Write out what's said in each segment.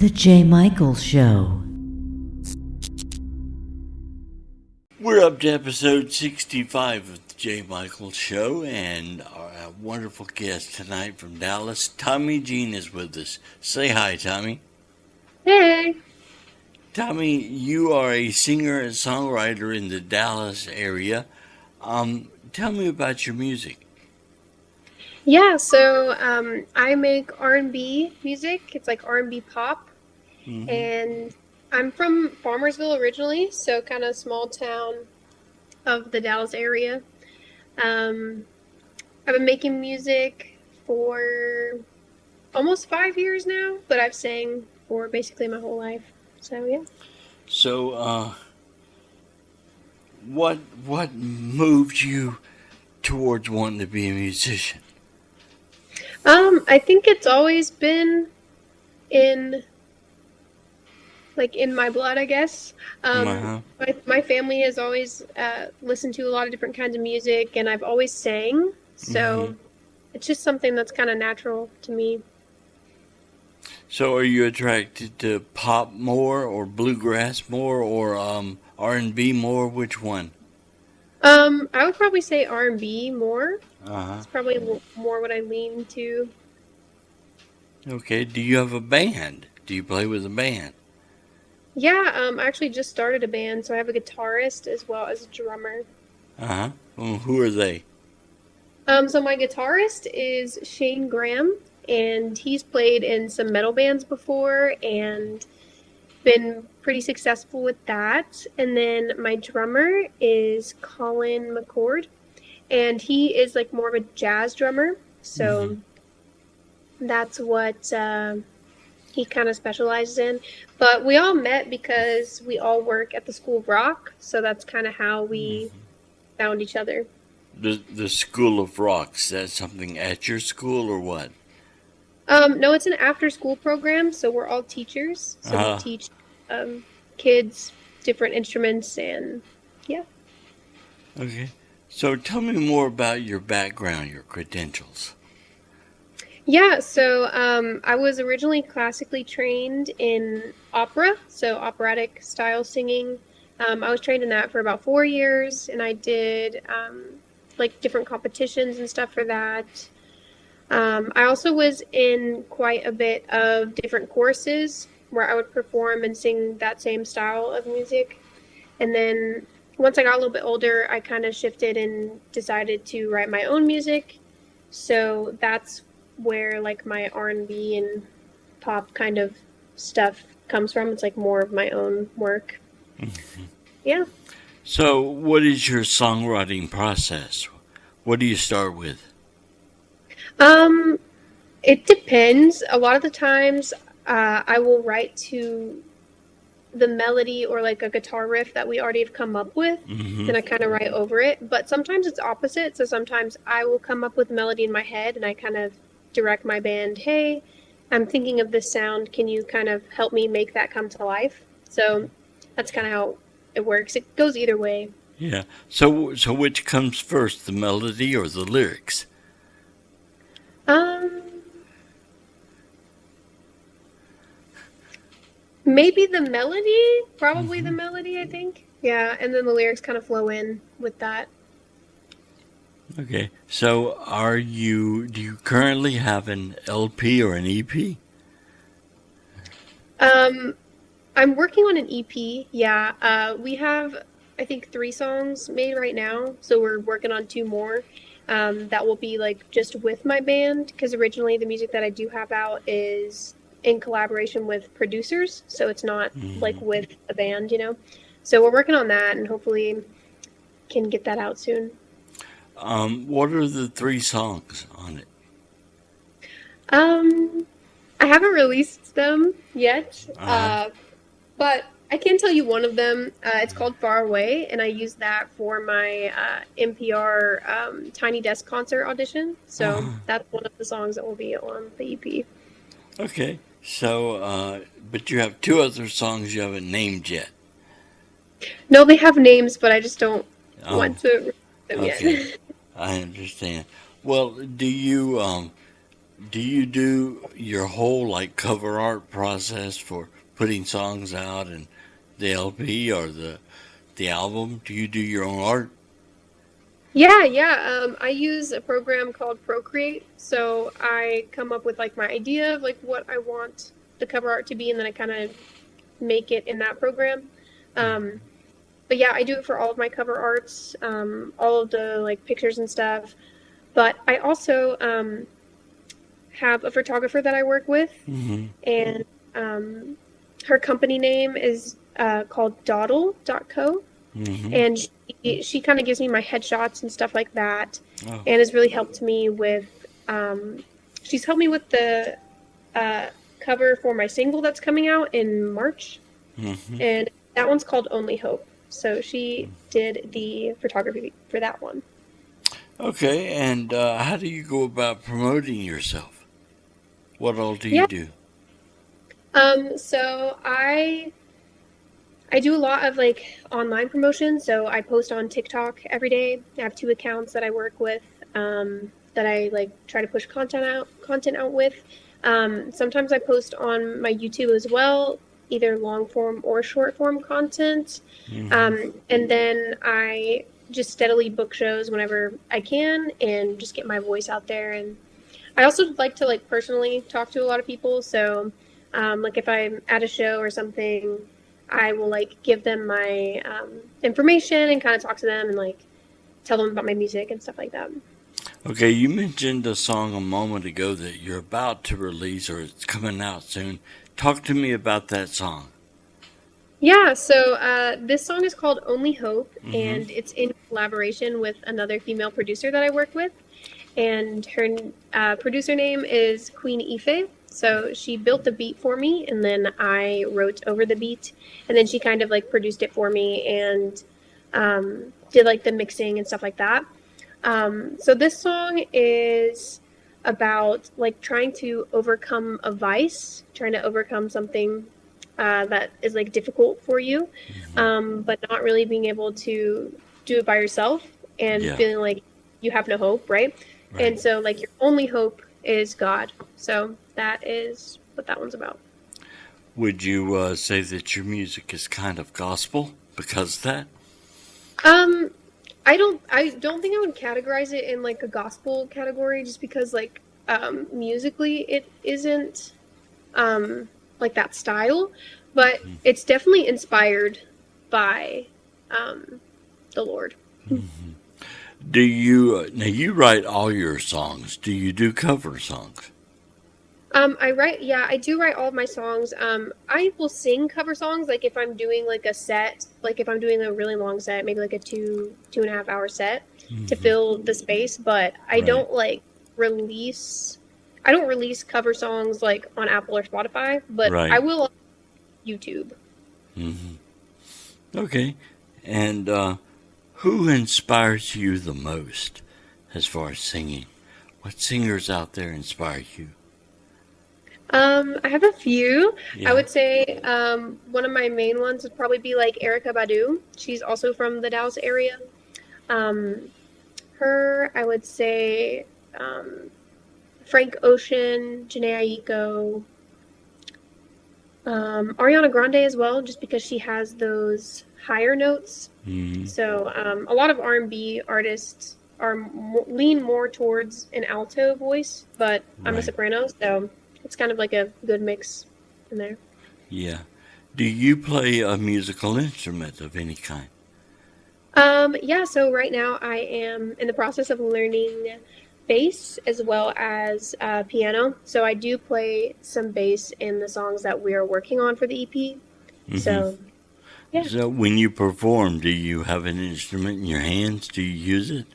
The J. Michael Show. We're up to episode 65 of the J. Michael Show, and our wonderful guest tonight from Dallas, Tomi Jean, is with us. Say hi, Tomi. Hey. Tomi, you are a singer and songwriter in the Dallas area. Tell me about your music. Yeah, so I make R&B music. It's like R&B pop. Mm-hmm. And I'm from Farmersville originally, so kind of small town of the Dallas area. I've been making music for almost 5 years now, but I've sang for basically my whole life. So yeah. So, what moved you towards wanting to be a musician? I think it's always been in my blood, I guess. My family has always listened to a lot of different kinds of music, and I've always sang. So it's just something that's kind of natural to me. So are you attracted to pop more, or bluegrass more, or R&B more? Which one? I would probably say R&B more. Uh-huh. It's probably more what I lean to. Okay. Do you have a band? Do you play with a band? Yeah, I actually just started a band, so I have a guitarist as well as a drummer. Uh-huh. Well, who are they? So my guitarist is Shane Graham, and he's played in some metal bands before and been pretty successful with that. And then my drummer is Colin McCord, and he is like more of a jazz drummer. So that's what he kind of specializes in. But we all met because we all work at the School of Rock, so that's kind of how we found each other. The School of Rock, is that something at your school or what? No, it's an after-school program, so we're all teachers. So we teach kids different instruments, and yeah. Okay. So tell me more about your background, your credentials. Yeah, so I was originally classically trained in opera, so operatic style singing. I was trained in that for about 4 years, and I did like different competitions and stuff for that. I also was in quite a bit of different courses where I would perform and sing that same style of music. And then once I got a little bit older, I kind of shifted and decided to write my own music. So that's where like my R&B and pop kind of stuff comes from. It's like more of my own work. Yeah. So what is your songwriting process? What do you start with? It depends. A lot of the times I will write to the melody or like a guitar riff that we already have come up with. Then I kind of write over it. But sometimes it's opposite. So sometimes I will come up with a melody in my head and I kind of direct my band, hey, I'm thinking of this sound. Can you kind of help me make that come to life? So that's kind of how it works. It goes either way. Yeah. So which comes first, the melody or the lyrics? Maybe the melody, probably the melody, I think. Yeah, and then the lyrics kind of flow in with that. Okay. So do you currently have an LP or an EP? I'm working on an EP. Yeah, we have, I think, 3 songs made right now. So we're working on 2 more. That will be like just with my band, because originally the music that I do have out is in collaboration with producers, so it's not like with a band, you know. So we're working on that, and hopefully can get that out soon. What are the 3 songs on it? I haven't released them yet, but I can tell you one of them. It's called Far Away, and I used that for my NPR Tiny Desk concert audition. So that's one of the songs that will be on the EP. Okay. So, but you have 2 other songs you haven't named yet. No, they have names, but I just don't want to release them okay. yet. I understand. Well, do you do you do your whole like cover art process for putting songs out and the LP or the album? Do you do your own art? Yeah, yeah. I use a program called Procreate. So I come up with like my idea of like what I want the cover art to be, and then I kind of make it in that program. Um, but yeah, I do it for all of my cover arts, all of the like pictures and stuff. But I also have a photographer that I work with, Mm-hmm. and um, her company name is called Dawdle.co. Mm-hmm. And she kind of gives me my headshots and stuff like that, Oh. and has really helped me with. She's helped me with the cover for my single that's coming out in March, Mm-hmm. and that one's called Only Hope. So she did the photography for that one. Okay, and how do you go about promoting yourself? What all do you Yeah. do? So I do a lot of like online promotion. So I post on TikTok every day. I have two accounts that I work with, that I like try to push content out with. Sometimes I post on my YouTube as well, either long form or short form content. Mm-hmm. And then I just steadily book shows whenever I can and just get my voice out there. And I also like to like personally talk to a lot of people. So, like if I'm at a show or something, I will like give them my information and kind of talk to them and like tell them about my music and stuff like that. Okay, you mentioned a song a moment ago that you're about to release or it's coming out soon. Talk to me about that song. Yeah, so this song is called Only Hope, Mm-hmm. and it's in collaboration with another female producer that I work with. And her producer name is Queen Ife. So she built the beat for me, and then I wrote over the beat, and then she kind of like produced it for me and did like the mixing and stuff like that. So this song is about like trying to overcome a vice, trying to overcome something that is like difficult for you, Mm-hmm. but not really being able to do it by yourself and Yeah, feeling like you have no hope, right? right. And so like your only hope is God. So that is what that one's about. Would you say that your music is kind of gospel because of that? Um, I don't think I would categorize it in like a gospel category just because like musically it isn't um like that style, but it's definitely inspired by um the Lord. Mm-hmm. Do you now you write all your songs? Do you do cover songs? Yeah, I do write all of my songs. I will sing cover songs, like if I'm doing like a set, like if I'm doing a really long set, maybe like a 2.5 hour set to Mm-hmm. fill the space, but Right, release, I don't release cover songs like on Apple or Spotify, but I right. will on YouTube. Mm-hmm. Okay, and who inspires you the most as far as singing? What singers out there inspire you? I have a few. I Yeah. would say one of my main ones would probably be like Erykah Badu. She's also from the Dallas area. Um, I would say um, Frank Ocean, Janae Aiko, Ariana Grande as well, just because she has those higher notes. Mm-hmm. So a lot of R&B artists lean more towards an alto voice, but I'm a Right. soprano, so it's kind of like a good mix in there. Yeah. Do you play a musical instrument of any kind? Yeah, so right now I am in the process of learning bass as well as piano. So I do play some bass in the songs that we are working on for the EP. Mm-hmm. So yeah. So when you perform, do you have an instrument in your hands? Do you use it?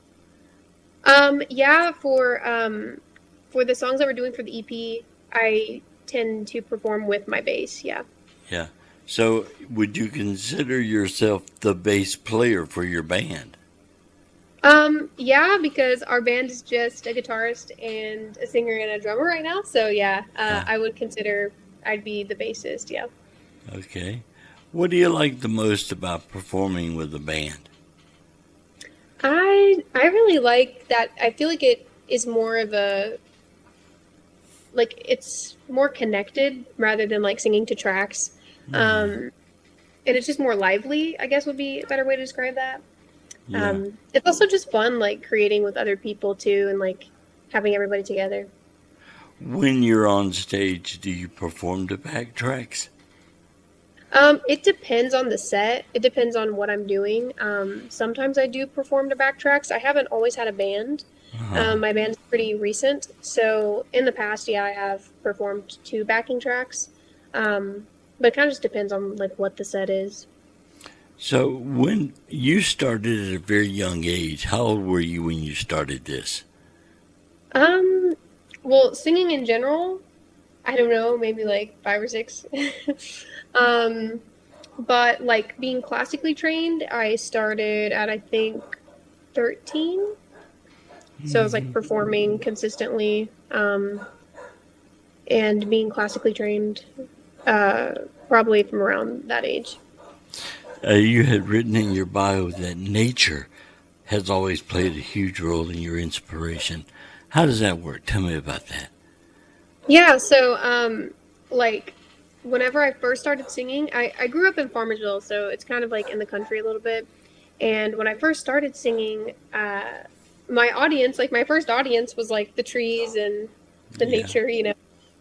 Yeah, for the songs that we're doing for the EP, I tend to perform with my bass, yeah. Yeah. So would you consider yourself the bass player for your band? Yeah, because our band is just a guitarist and a singer and a drummer right now. So yeah, Yeah. I would consider I'd be the bassist, yeah. Okay. What do you like the most about performing with a band? I really like that. I feel like it is more of a like it's more connected rather than like singing to tracks. And it's just more lively, I guess would be a better way to describe that. Yeah. It's also just fun, like creating with other people too, and like having everybody together. When you're on stage, do you perform the backtracks? It depends on the set. It depends on what I'm doing. Sometimes I do perform to backtracks. I haven't always had a band. My band's pretty recent, so in the past, yeah, I have performed to backing tracks. But it kind of just depends on like what the set is. So when you started at a very young age, how old were you when you started this? Um, well, singing in general, I don't know, maybe like 5 or 6. um, but like being classically trained, I started at I think 13. So I was like performing consistently, and being classically trained, uh, probably from around that age. You had written in your bio that nature has always played a huge role in your inspiration. How does that work? Tell me about that. Yeah, so like whenever I first started singing, I grew up in Farmersville, so it's kind of like in the country a little bit. And when I first started singing, my audience, like my first audience was like the trees and the Yeah. nature, you know.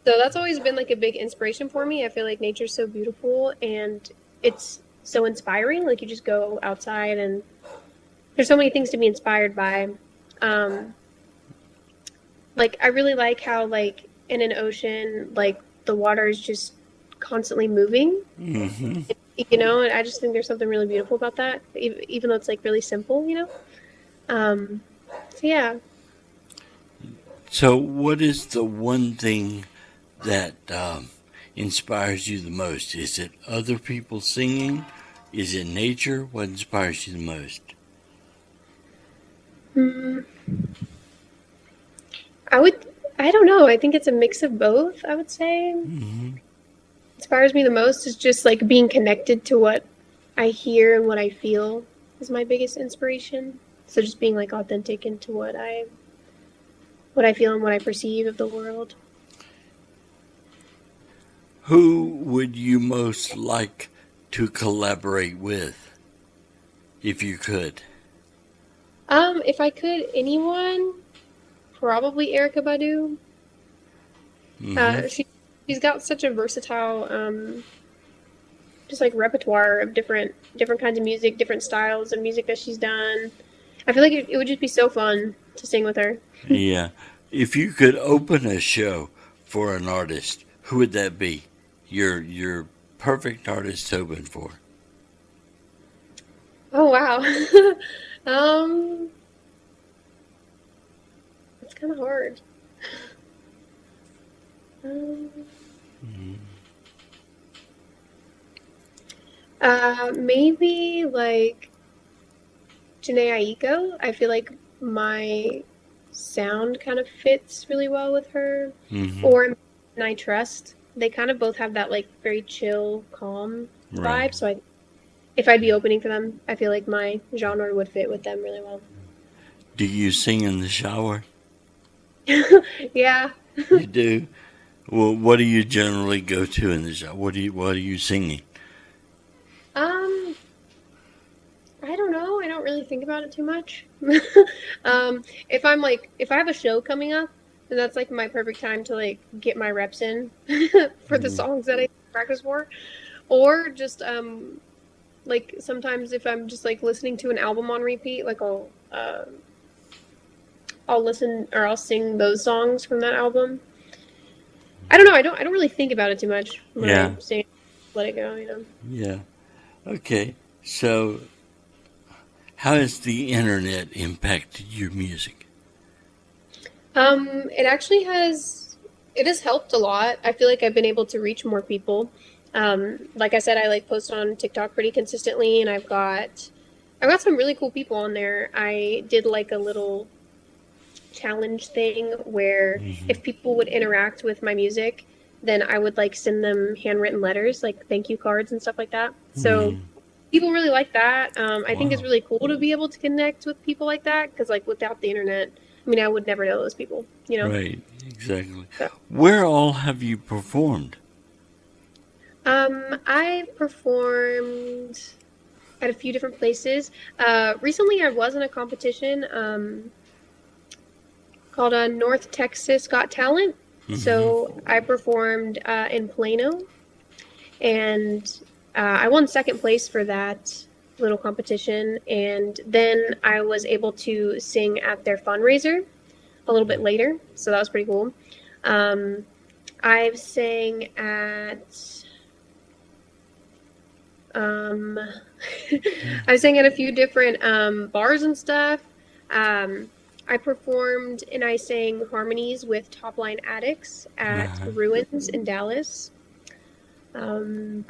So that's always been like a big inspiration for me. I feel like nature's so beautiful and it's so inspiring. Like you just go outside and there's so many things to be inspired by. Um, like I really like how like in an ocean, like the water is just constantly moving, hmm you know, and I just think there's something really beautiful about that, even though it's like really simple, you know. Um, so yeah. So, what is the one thing that inspires you the most? Is it other people singing? Is it nature? What inspires you the most? Mm, I would, I don't know. I think it's a mix of both, I would say. hmm Inspires me the most is just like being connected to what I hear and what I feel is my biggest inspiration. So just being like authentic into what I feel and what I perceive of the world. Who would you most like to collaborate with if you could? If I could, anyone, probably Erykah Badu. hmm She's got such a versatile just like repertoire of different kinds of music, different styles of music that she's done. I feel like it would just be so fun to sing with her. Yeah. If you could open a show for an artist, who would that be? Your perfect artist to open for. Oh wow. um, it's kind of hard. Um, maybe like Janae Aiko. I feel like my sound kind of fits really well with her. hmm Or and I Trust. They kind of both have that like very chill, calm Right. vibe. So if I'd be opening for them, I feel like my genre would fit with them really well. Do you sing in the shower? Yeah. You do. Well, what do you generally go to in the shower? What are you singing? Um, I don't know. I don't really think about it too much. If I have a show coming up, then that's like my perfect time to like get my reps in for the Mm, songs that I practice for. Or just like sometimes if I'm just like listening to an album on repeat, like I'll listen or I'll sing those songs from that album. I don't know. I don't really think about it too much when I Yeah. sing. Let it go, you know. Yeah. Okay. So, how has the internet impacted your music? It actually it has helped a lot. I feel like I've been able to reach more people. Like I said, I like post on TikTok pretty consistently, and I've got some really cool people on there. I did like a little challenge thing where hmm if people would interact with my music, then I would like send them handwritten letters, like thank you cards and stuff like that. So hmm people really like that. I think it's Wow. really cool to be able to connect with people like that because like without the internet. I mean, I would never know those people, you know? Right, exactly. So, Where all have you performed? I performed at a few different places. Recently I was in a competition, called North Texas Got Talent. Hmm. So I performed in Plano, and I won second place for that little competition. And then I was able to sing at their fundraiser a little bit later, so that was pretty cool. Um, I've sang at um, I sang at a few different bars and stuff. Um, I performed and I sang harmonies with Top Line Addicts at Uh-huh. Ruins in Dallas. Um,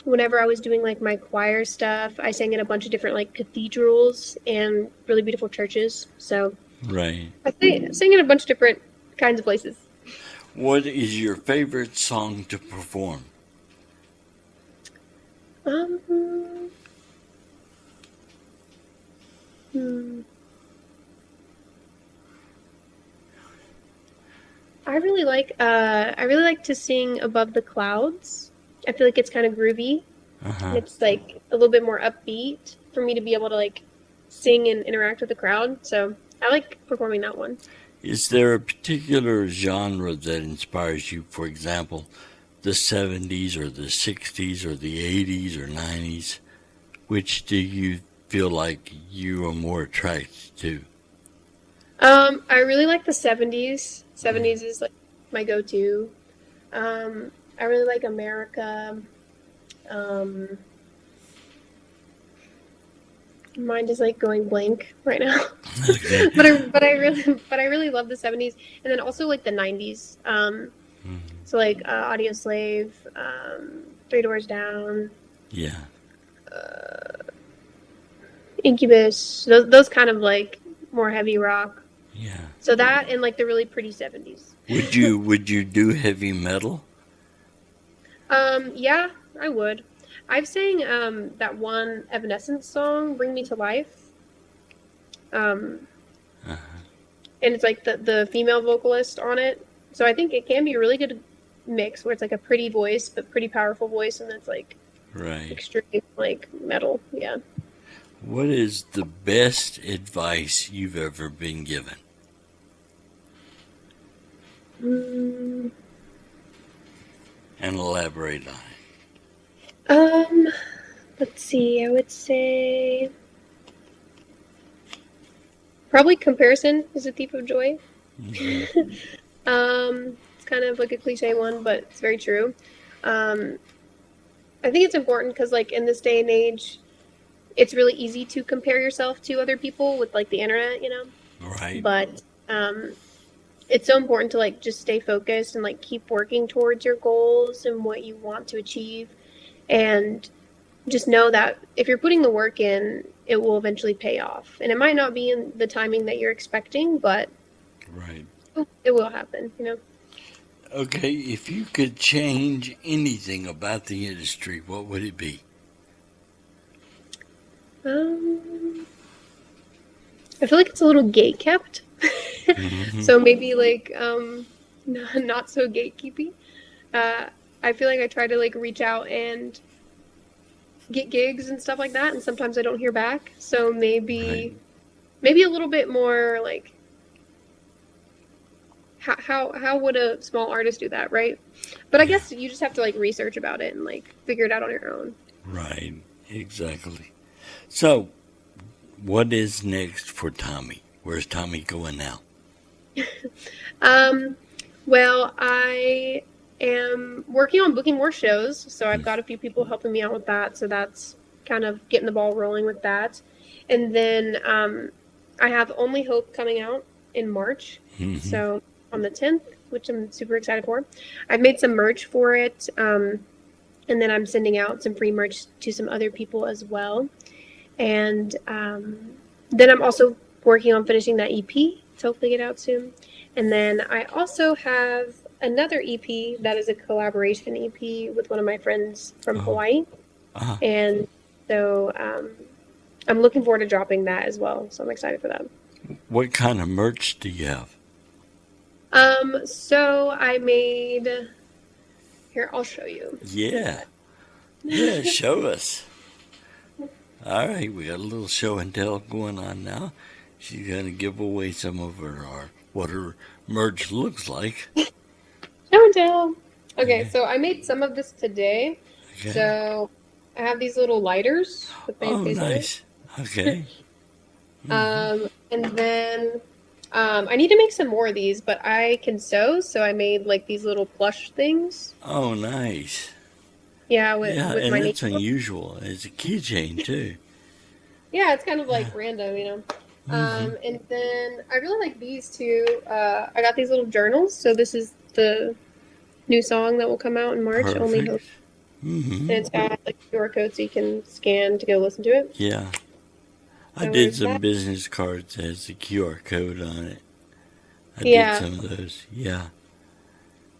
Whenever I was doing like my choir stuff, I sang in a bunch of different like cathedrals and really beautiful churches. So Right. sang in a bunch of different kinds of places. What is your favorite song to perform? Um, hmm. I really like to sing Above the Clouds. I feel like it's kind of groovy and Uh-huh. it's like a little bit more upbeat for me to be able to like sing and interact with the crowd. So I like performing that one. Is there a particular genre that inspires you? For example, the 70s or the 60s or the 80s or 90s? Which do you feel like you are more attracted to? I really like the 70s. 70s is like my go-to. I really like America. Um, Mind is like going blank right now. Okay. But I really love the 70s and then also like the 90s. So like Audio Slave, Three Doors Down, Yeah, Incubus, those kind of like more heavy rock. yeah. So that and like the really pretty 70s. Would you do heavy metal? Yeah, I would. I've sang that one Evanescence song, Bring Me to Life. Um, and it's like the female vocalist on it. So I think it can be a really good mix where it's like a pretty voice but pretty powerful voice and it's like Right. extreme like metal. Yeah. What is the best advice you've ever been given? Mm, And elaborate on um, let's see. I would say probably comparison is a thief of joy. it. Hmm. It's kind of like a cliche one, but it's very true. Um, I think it's important because like in this day and age, it's really easy to compare yourself to other people with like the internet, you know. Right. But it's so important to like just stay focused and like keep working towards your goals and what you want to achieve, and just know that if you're putting the work in, it will eventually pay off. And it might not be in the timing that you're expecting, but Right. it will happen, you know. Okay, if you could change anything about the industry, what would it be? Um, I feel like it's a little gate kept. Hmm. So maybe like not so gatekeepy. Uh, I feel like I try to like reach out and get gigs and stuff like that, and sometimes I don't hear back. So Right. maybe a little bit more like how would a small artist do that, right? But I Yeah. guess you just have to like research about it and like figure it out on your own. Right. Exactly. So, what is next for Tommy? Where's Tommy going now? Um, well, I am working on booking more shows, so I've got a few people helping me out with that. So that's kind of getting the ball rolling with that. And then I have Only Hope coming out in March, Hmm. so on the 10th, which I'm super excited for. I've made some merch for it, and then I'm sending out some free merch to some other people as well. And then I'm also working on finishing that EP to hopefully get out soon. And then I also have another EP that is a collaboration EP with one of my friends from Oh. Hawaii. Uh, And so I'm looking forward to dropping that as well. So I'm excited for that. What kind of merch do you have? So I made, here, I'll show you. Yeah. Yeah, show us. All right, we got a little show and tell going on now. She's going to give away some of what her merch looks like. Show and tell. Okay, Okay. so I made some of this today. Okay. So I have these little lighters with my Oh, face on it. nice. Okay. And then I need to make some more of these, but I can sew, so I made like these little plush things. Oh, nice. Yeah, Yeah, with and my that's name. unusual. It's a keychain, too. Yeah, it's kind of like random, you know. And then I really like these two. I got these little journals. So this is the new song that will come out in March, Only Hope. Perfect. And it's got like QR code so you can scan to go listen to it. Yeah. I So did there's some that. business cards that has a QR code on it. I did Yeah. some of those. Yeah.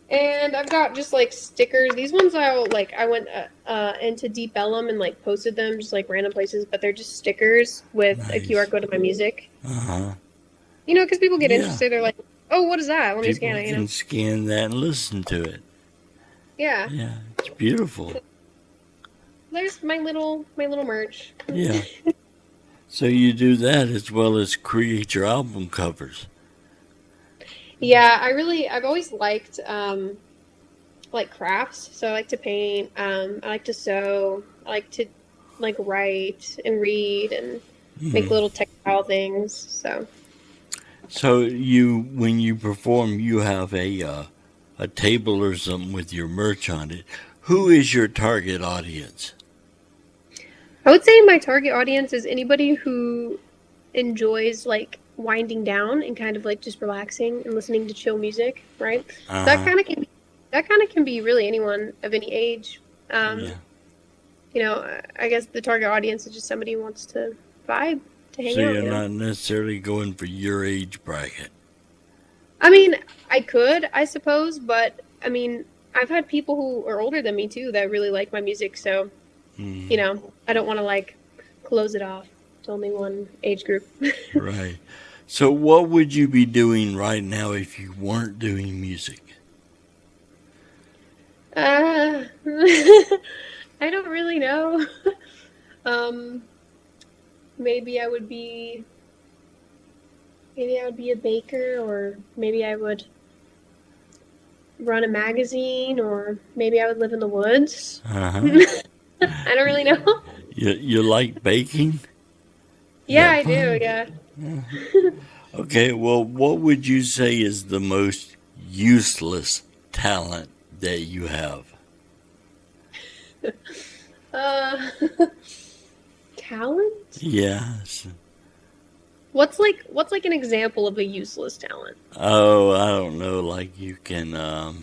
And I've got just like stickers. These ones I went into Deep Ellum and like posted them just like random places, but they're just stickers with a QR Nice. code to my music. Uh-huh. You know, because people get Yeah. interested. They're like, "Oh, what is that? Let me People scan it." You know? can scan that and listen to it. Yeah. Yeah. It's beautiful. There's my little merch. Yeah. So you do that as well as create your album covers. Yeah, I've always liked like crafts. So I like to paint. I like to sew. I like to like write and read and make little textile things. So So when you perform, you have a table or something with your merch on it. Who is your target audience? I would say my target audience is anybody who enjoys like winding down and kind of like just relaxing and listening to chill music, right? So Uh-huh. that kind of can be really anyone of any age. Yeah. You know, I guess the target audience is just somebody who wants to vibe, to hang So out, you're you know. not necessarily going for your age bracket. I mean, I could, I suppose, but I mean, I've had people who are older than me too that really like my music, so you know, I don't want to like close it off to only one age group. Right. So what would you be doing right now if you weren't doing music? I don't really know. Um, maybe maybe I would be a baker, or maybe I would run a magazine, or maybe I would live in the woods. Uh-huh. I don't really know. You like baking? Is Yeah, that I do, fun? yeah. Okay, well, what would you say is the most useless talent that you have? Uh, talent? Yes. What's like an example of a useless talent? Oh, I don't know. Like you can, I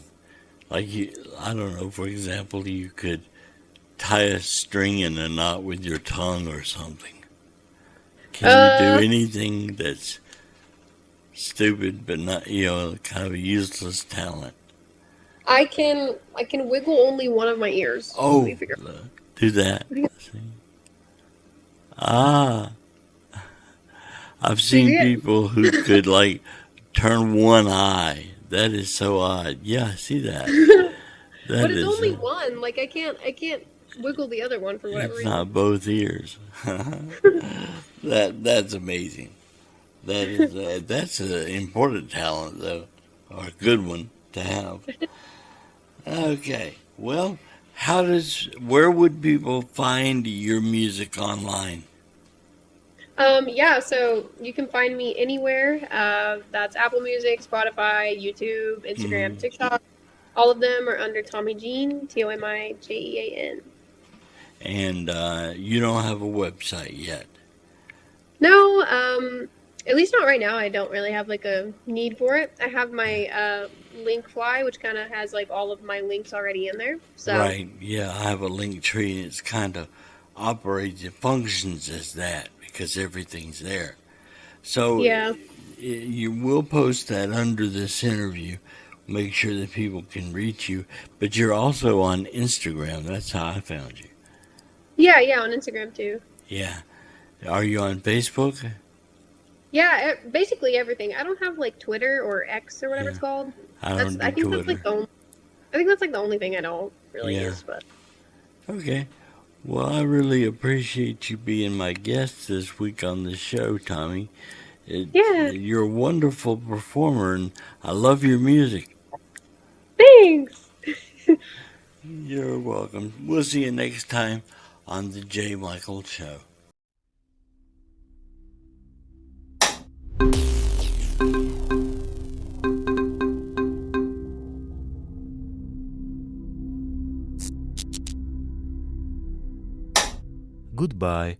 don't know. For example, you could tie a string in a knot with your tongue or something. Can you do Uh, anything that's stupid but not, kind of a useless talent? I can wiggle only one of my ears. Let me Oh, figure. do that. See? Ah, I've Do you seen get? people who could like turn one eye. That is so odd. Yeah, I see that. But That it's is. only one. Like I can't wiggle the other one for whatever It's reason. not both ears. That's amazing. That's an important talent though, or a good one to have. Okay. Well, where would people find your music online? Yeah, so you can find me anywhere. That's Apple Music, Spotify, YouTube, Instagram, Mm. TikTok. All of them are under Tomi Jean, TomiJean. And you don't have a website yet. No, at least not right now. I don't really have like a need for it. I have my link fly, which kind of has like all of my links already in there. So Right. Yeah, I have a link tree and it's kind of operates and functions as that because everything's there. So yeah, you will post that under this interview. Make sure that people can reach you. But you're also on Instagram. That's how I found you. yeah, on Instagram too. Yeah. Are you on Facebook? Yeah, basically everything. I don't have like Twitter or X or whatever Yeah, it's called. I That's don't I do think that's like Twitter. the only, I think that's like the only thing I don't really Yeah. use. But Okay. Well, I really appreciate you being my guest this week on the show, Tommy. yeah, You're a wonderful performer, and I love your music. thanks. You're welcome. We'll see you next time on the J. Michael Show. Goodbye.